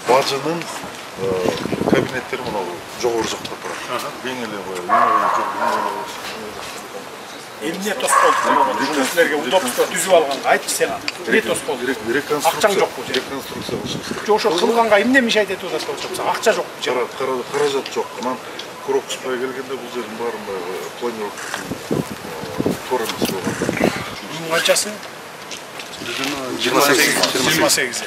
Bacının kabinetleri buna jogorу жакта турат. Мен эле Эмне тоскоолдук жүргүнчүлөргө удобство түзүп алганга айтчы сен. Эмне тоскоолдук? Акчаң жокпу? Реконструкция кылышыбыз керек. Жок, ошо кылганга эмне мешайт этип атат болуп жатса, акча жок. Каражат жок. Анан курок чыкпай келгенде бул жердин баарын баягы планировка туура эмес болгон. Канчасы? 28.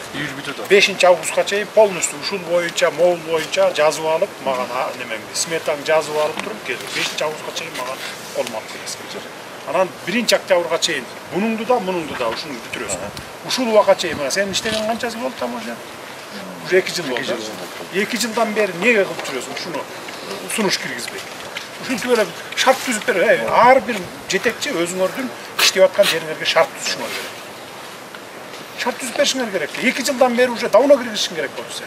5 августка чейин полностью ушул боюнча, могул боюнча жазып алып, мага немеңди, сметаны жазып алып туруп келди. 5 августка чейин мага колума алып келесиң. Анан 1 октябрга чейин мунуңду да ушуну бүтүрөсүң. Ушул убакка чейин мына сен иштеген канча жыл болду там уже? Уже 2 жыл болду. 2 жылдан бери эмнеге кылып жүрөсүң ушуну? Сунуш киргизбей. Ушинтип эле шарт түзүп бер. Ар бир жетекчи өзүңөрдүн иштеп аткан жериңерге шарт түзүшүңөр керек. Шарт түзүп беришиңер керек. 2 жылдан бери уже давно киргизишиң керек болду сен.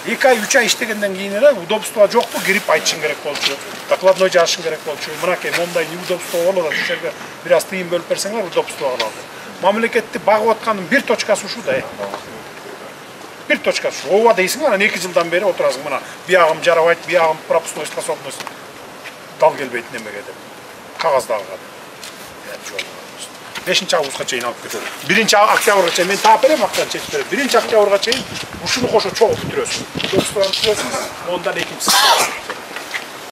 2 ай, 3 ай иштегенден кийин эле удобство жокпу, кирип айтышың керек болчу. Докладной жазышың керек болчу. Мынакей мондай неудобство болуп атат. Ушул жерге бир аз тыйын бөлүп берсеңер удобство кылалы. Мамлекетти багып аткандын бир точкасы ушу да. Бир точкасы ушу. Ооба дейсиң, анан 2 жылдан бери отурасың мына. Биягым жарабайт, биягым пропускной способность дал келбейт немеге деп. Кагаздагыга. 5 августка чейин алып кетет. 1 октябрга чейин мен таап берем, актан чечип берем. 1 октябрга чейин ушуну кошо чогуп бүтүрөсүң. Удобствону бүтүрөсүң, ондан экинчиси.